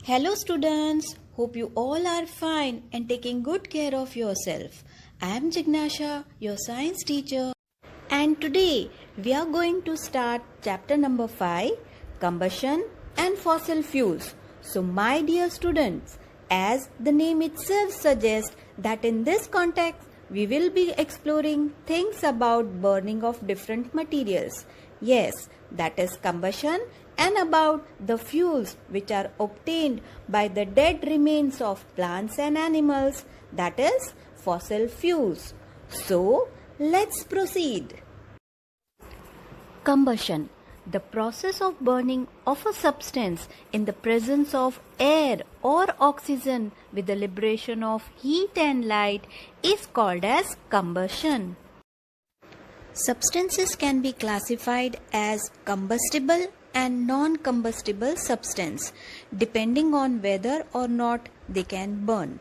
Hello students, hope you all are fine and taking good care of yourself. I am Jignasha, your science teacher, and today we are going to start chapter number 5, combustion and fossil fuels. So my dear students, as the name itself suggests that in this context we will be exploring things about burning of different materials. Yes, that is combustion and about the fuels which are obtained by the dead remains of plants and animals, that is fossil fuels. So, let's proceed. Combustion, the process of burning of a substance in the presence of air or oxygen with the liberation of heat and light is called as combustion. Substances can be classified as combustible and non-combustible substance depending on whether or not they can burn.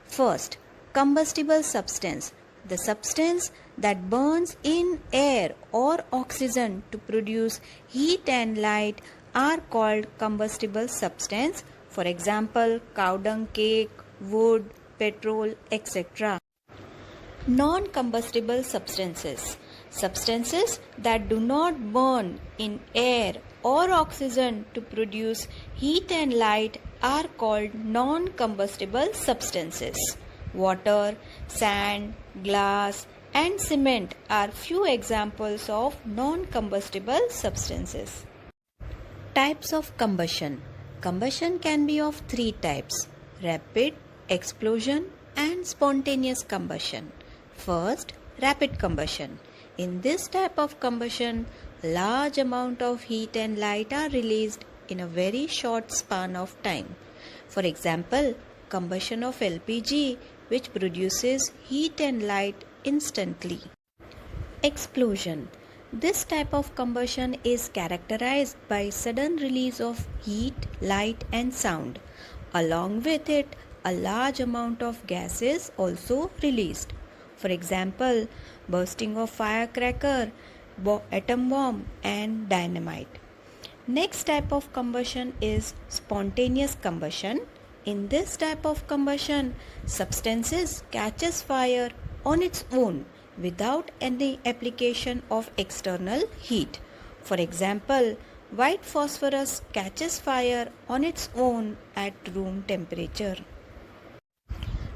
First, combustible substance. The substance that burns in air or oxygen to produce heat and light are called combustible substance. For example, cow dung cake, wood, petrol, etc. Non-combustible substances. Substances that do not burn in air or oxygen to produce heat and light are called non-combustible substances. Water, sand, glass, and cement are few examples of non-combustible substances. Types of combustion. Combustion can be of three types: rapid, explosion, and spontaneous combustion. First, rapid combustion. In this type of combustion, large amount of heat and light are released in a very short span of time. For example, combustion of LPG, which produces heat and light instantly. Explosion. This type of combustion is characterized by sudden release of heat, light and sound. Along with it, a large amount of gas is also released. For example, bursting of firecracker, atom bomb and dynamite. Next type of combustion is spontaneous combustion. In this type of combustion, substances catches fire on its own without any application of external heat. For example, white phosphorus catches fire on its own at room temperature.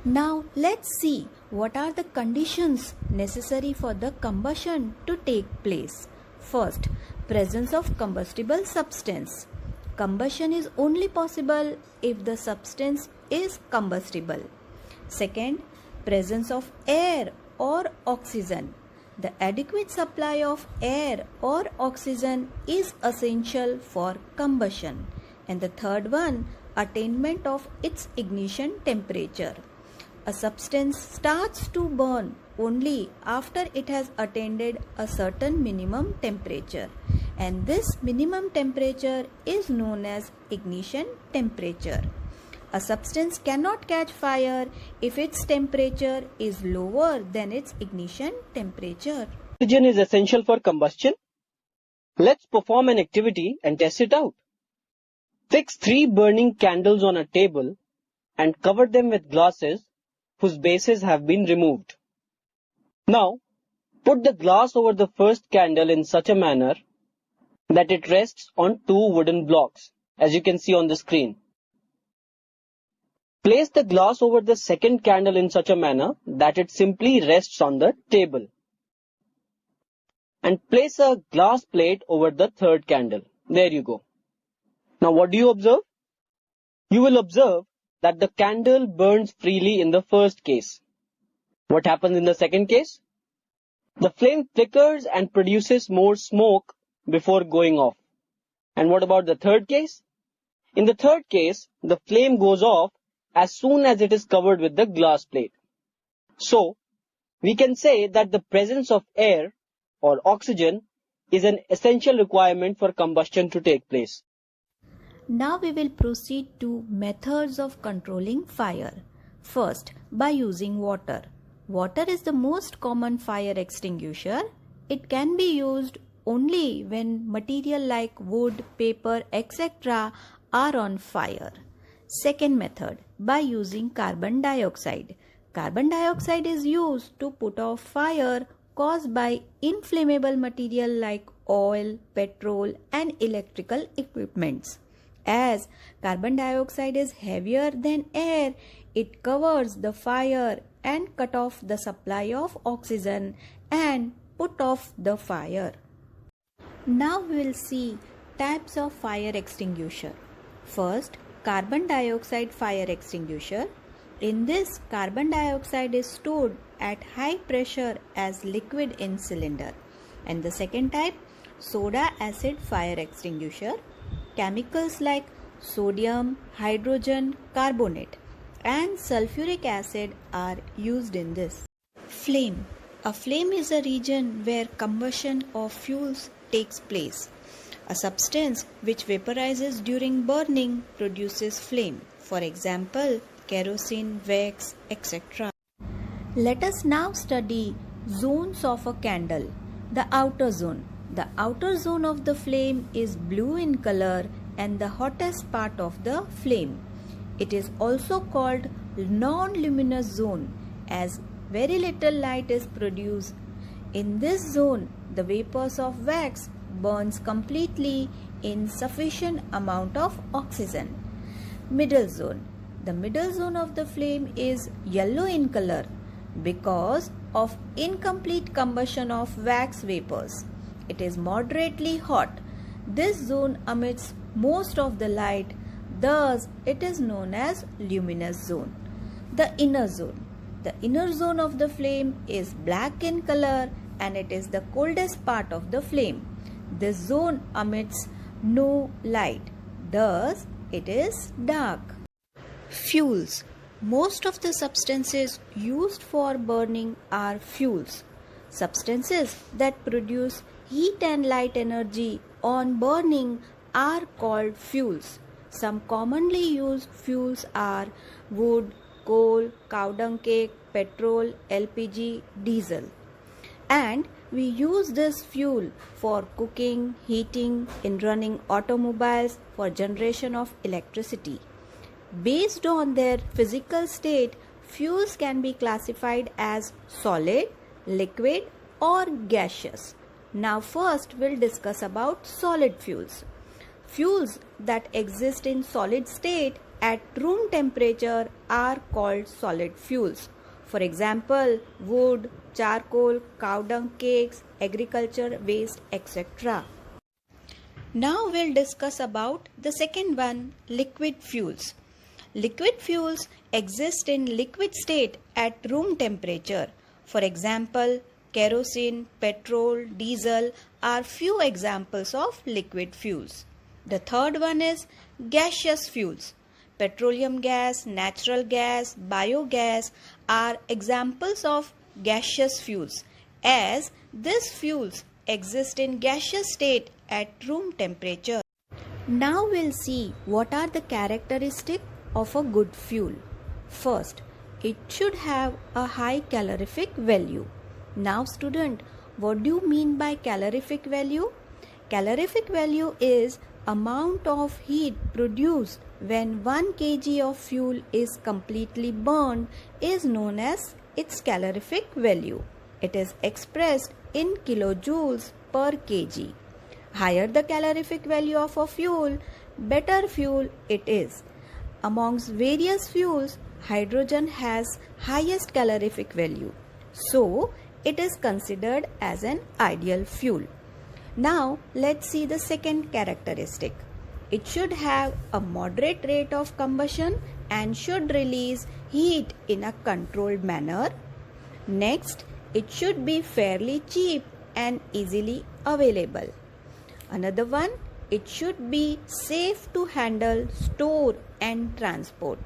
Now let's see what are the conditions necessary for the combustion to take place. First, presence of combustible substance. Combustion is only possible if the substance is combustible. Second, presence of air or oxygen. The adequate supply of air or oxygen is essential for combustion. And the third one, attainment of its ignition temperature. A substance starts to burn only after it has attained a certain minimum temperature, and this minimum temperature is known as ignition temperature. A substance cannot catch fire if its temperature is lower than its ignition temperature. Oxygen is essential for combustion. Let's perform an activity and test it out. Fix 3 burning candles on a table and cover them with glasses whose bases have been removed. Now, put the glass over the first candle in such a manner that it rests on 2 wooden blocks, as you can see on the screen. Place the glass over the second candle in such a manner that it simply rests on the table. And place a glass plate over the third candle. There you go. Now what do you observe? You will observe that the candle burns freely in the first case. What happens in the second case? The flame flickers and produces more smoke before going off. And what about the third case? In the third case, the flame goes off as soon as it is covered with the glass plate. So, we can say that the presence of air or oxygen is an essential requirement for combustion to take place. Now we will proceed to methods of controlling fire. First, by using water. Water is the most common fire extinguisher. It can be used only when material like wood, paper, etc. are on fire. Second method, by using carbon dioxide. Carbon dioxide is used to put off fire caused by inflammable material like oil, petrol and electrical equipments. As carbon dioxide is heavier than air, it covers the fire and cut off the supply of oxygen and put off the fire. Now we will see types of fire extinguisher. First, carbon dioxide fire extinguisher. In this, carbon dioxide is stored at high pressure as liquid in cylinder. And the second type, soda acid fire extinguisher. Chemicals like sodium, hydrogen carbonate and sulfuric acid are used in this. Flame. A flame is a region where combustion of fuels takes place. A substance which vaporizes during burning produces flame. For example, kerosene, wax, etc. Let us now study zones of a candle. The outer zone. The outer zone of the flame is blue in color and the hottest part of the flame. It is also called non-luminous zone as very little light is produced. In this zone, the vapors of wax burns completely in sufficient amount of oxygen. Middle zone. The middle zone of the flame is yellow in color because of incomplete combustion of wax vapors. It is moderately hot. This zone emits most of the light, thus it is known as luminous zone. The inner zone. The inner zone of the flame is black in color and it is the coldest part of the flame. This zone emits no light, thus it is dark. Fuels. Most of the substances used for burning are fuels. Substances that produce heat and light energy on burning are called fuels. Some commonly used fuels are wood, coal, cow dung cake, petrol, LPG, diesel. And we use this fuel for cooking, heating, in running automobiles, for generation of electricity. Based on their physical state, fuels can be classified as solid, liquid or gaseous. Now first we'll discuss about solid fuels. Fuels that exist in solid state at room temperature are called solid fuels. For example, wood, charcoal, cow dung cakes, agriculture waste, etc. Now we'll discuss about the second one, liquid fuels. Liquid fuels exist in liquid state at room temperature. For example, kerosene, petrol, diesel are few examples of liquid fuels. The third one is gaseous fuels. Petroleum gas, natural gas, biogas are examples of gaseous fuels, as these fuels exist in gaseous state at room temperature. Now we'll see what are the characteristics of a good fuel. First, it should have a high calorific value. Now student, what do you mean by calorific value? Calorific value is amount of heat produced when 1 kg of fuel is completely burned is known as its calorific value. It is expressed in kilojoules per kg. Higher the calorific value of a fuel, better fuel it is. Amongst various fuels, hydrogen has highest calorific value. So, it is considered as an ideal fuel. Now, let's see the second characteristic. It should have a moderate rate of combustion and should release heat in a controlled manner. Next, it should be fairly cheap and easily available. Another one, it should be safe to handle, store and transport.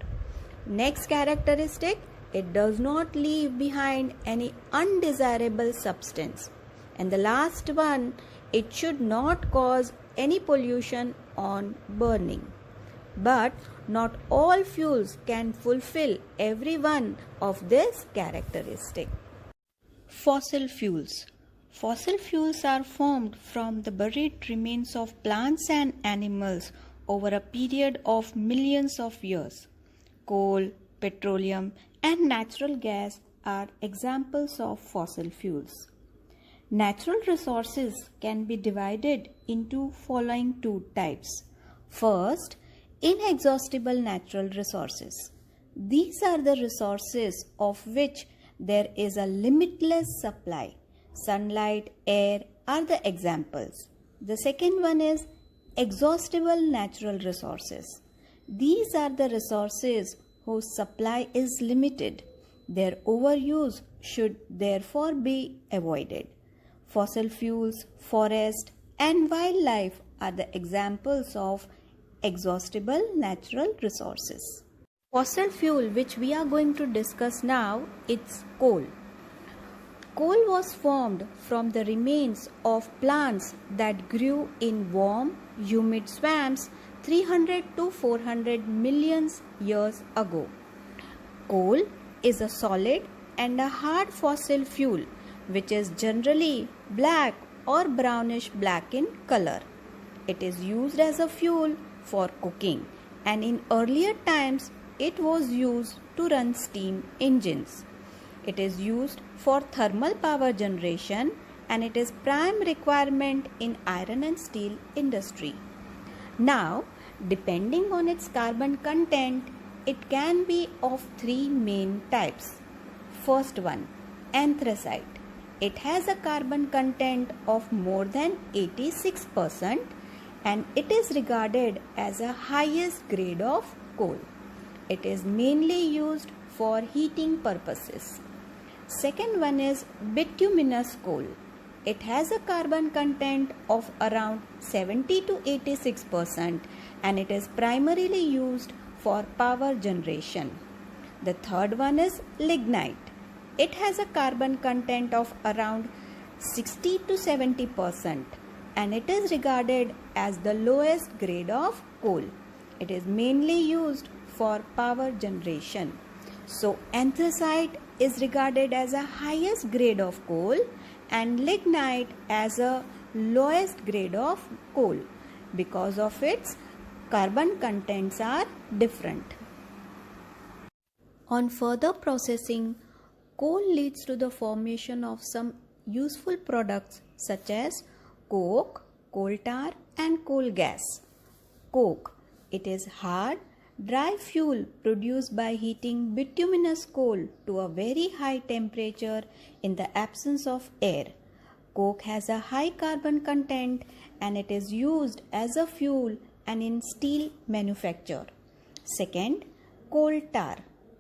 Next characteristic, it does not leave behind any undesirable substance. And the last one, it should not cause any pollution on burning. But not all fuels can fulfill every one of these characteristics. Fossil fuels. Fossil fuels are formed from the buried remains of plants and animals over a period of millions of years. Coal, petroleum, and natural gas are examples of fossil fuels. Natural resources can be divided into following two types. First, inexhaustible natural resources. These are the resources of which there is a limitless supply. Sunlight, air are the examples. The second one is exhaustible natural resources. These are the resources whose supply is limited. Their overuse should therefore be avoided. Fossil fuels, forest, and wildlife are the examples of exhaustible natural resources. Fossil fuel which we are going to discuss now is coal. Coal was formed from the remains of plants that grew in warm, humid swamps 300 to 400 million years ago. Coal is a solid and a hard fossil fuel which is generally black or brownish black in color. It is used as a fuel for cooking, and in earlier times it was used to run steam engines. It is used for thermal power generation, and it is prime requirement in iron and steel industry. Now, depending on its carbon content, it can be of three main types. First one, anthracite. It has a carbon content of more than 86%, and it is regarded as a highest grade of coal. It is mainly used for heating purposes. Second one is bituminous coal. It has a carbon content of around 70 to 86%, and it is primarily used for power generation. The third one is lignite. It has a carbon content of around 60 to 70%, and it is regarded as the lowest grade of coal. It is mainly used for power generation. So anthracite is regarded as a highest grade of coal and lignite as a lowest grade of coal because of its carbon contents are different. On further processing, coal leads to the formation of some useful products such as coke, coal tar, and coal gas. Coke. It is hard, dry fuel produced by heating bituminous coal to a very high temperature in the absence of air. Coke has a high carbon content, and it is used as a fuel and in steel manufacture. Second, coal tar.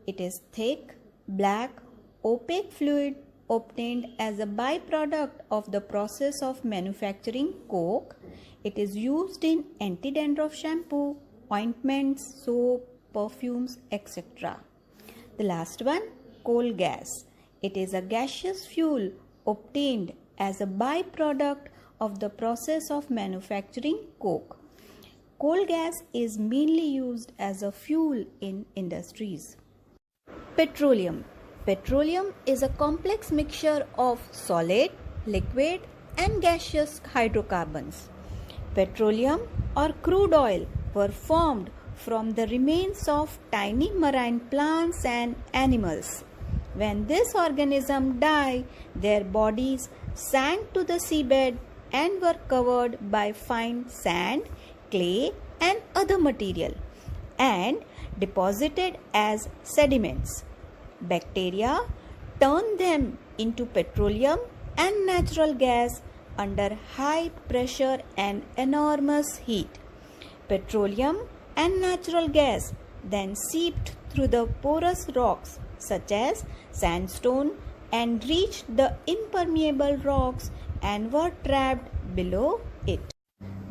It is thick, black, opaque fluid obtained as a byproduct of the process of manufacturing coke. It is used in anti-dandruff shampoo, ointments, soap, perfumes, etc. The last one, coal gas. It is a gaseous fuel obtained as a byproduct of the process of manufacturing coke. Coal gas is mainly used as a fuel in industries. Petroleum. Petroleum is a complex mixture of solid, liquid, and gaseous hydrocarbons. Petroleum or crude oil were formed from the remains of tiny marine plants and animals. When this organism died, their bodies sank to the seabed and were covered by fine sand, clay, and other material and deposited as sediments. Bacteria turn them into petroleum and natural gas under high pressure and enormous heat. Petroleum and natural gas then seeped through the porous rocks such as sandstone and reached the impermeable rocks and were trapped below it.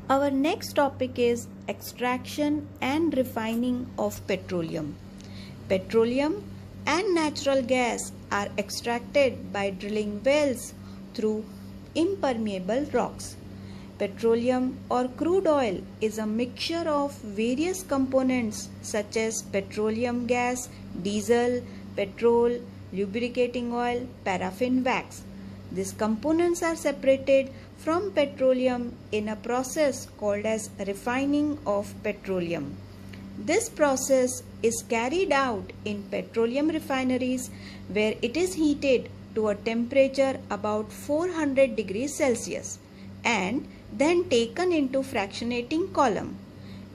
Our next topic is extraction and refining of petroleum. Petroleum and natural gas are extracted by drilling wells through impermeable rocks. Petroleum or crude oil is a mixture of various components such as petroleum gas, diesel, petrol, lubricating oil, paraffin wax. These components are separated from petroleum in a process called as refining of petroleum. This process is carried out in petroleum refineries where it is heated to a temperature about 400 degrees Celsius and then taken into fractionating column,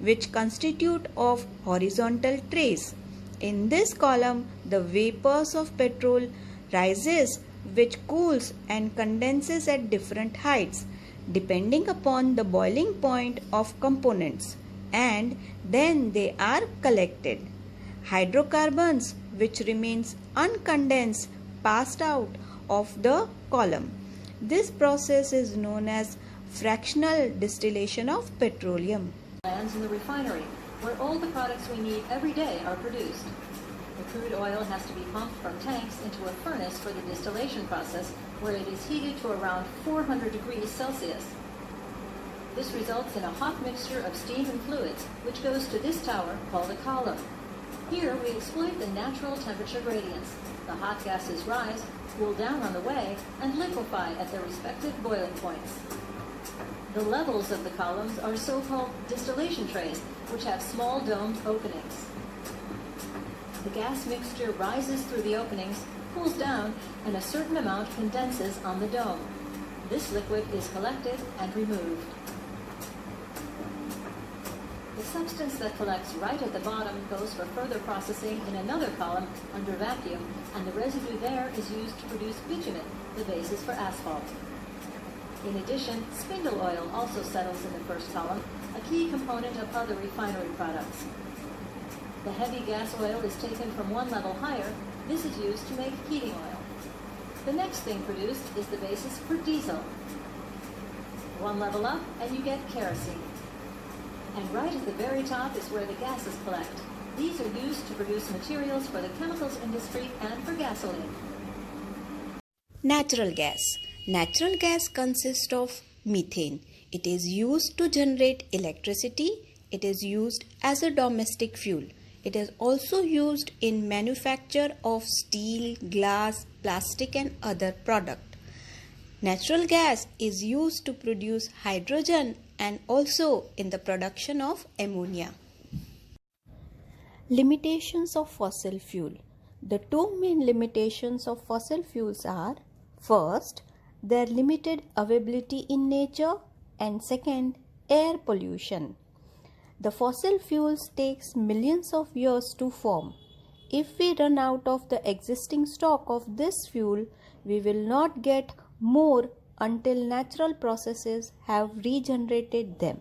which constitute of horizontal trays. In this column, the vapors of petrol rises, which cools and condenses at different heights depending upon the boiling point of components, and then they are collected. Hydrocarbons which remains uncondensed passed out of the column. This process is known as fractional distillation of petroleum. Lands in the refinery, where all the products we need every day are produced. The crude oil has to be pumped from tanks into a furnace for the distillation process, where it is heated to around 400 degrees Celsius. This results in a hot mixture of steam and fluids, which goes to this tower called a column. Here we exploit the natural temperature gradients. The hot gases rise, cool down on the way, and liquefy at their respective boiling points. The levels of the columns are so-called distillation trays, which have small domed openings. The gas mixture rises through the openings, cools down, and a certain amount condenses on the dome. This liquid is collected and removed. The substance that collects right at the bottom goes for further processing in another column under vacuum, and the residue there is used to produce bitumen, the basis for asphalt. In addition, spindle oil also settles in the first column, a key component of other refinery products. The heavy gas oil is taken from one level higher. This is used to make heating oil. The next thing produced is the basis for diesel. One level up and you get kerosene. And right at the very top is where the gases collect. These are used to produce materials for the chemicals industry and for gasoline. Natural gas. Natural gas consists of methane. It is used to generate electricity. It is used as a domestic fuel. It is also used in manufacture of steel, glass, plastic and other products. Natural gas is used to produce hydrogen and also in the production of ammonia. Limitations of fossil fuel. The two main limitations of fossil fuels are: first, their limited availability in nature, and second, air pollution. The fossil fuels takes millions of years to form. If we run out of the existing stock of this fuel, we will not get more until natural processes have regenerated them.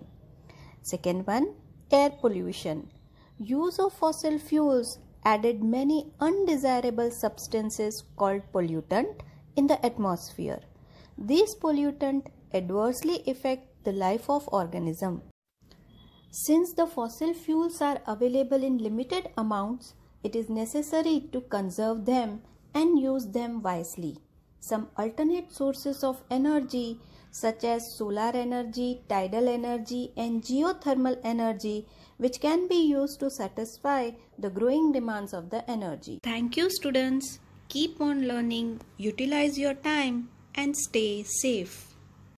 Second one, air pollution. Use of fossil fuels added many undesirable substances called pollutant in the atmosphere. These pollutants adversely affect the life of organism. Since the fossil fuels are available in limited amounts, it is necessary to conserve them and use them wisely. Some alternate sources of energy such as solar energy, tidal energy and geothermal energy, which can be used to satisfy the growing demands of the energy. Thank you, students. Keep on learning, utilize your time and stay safe.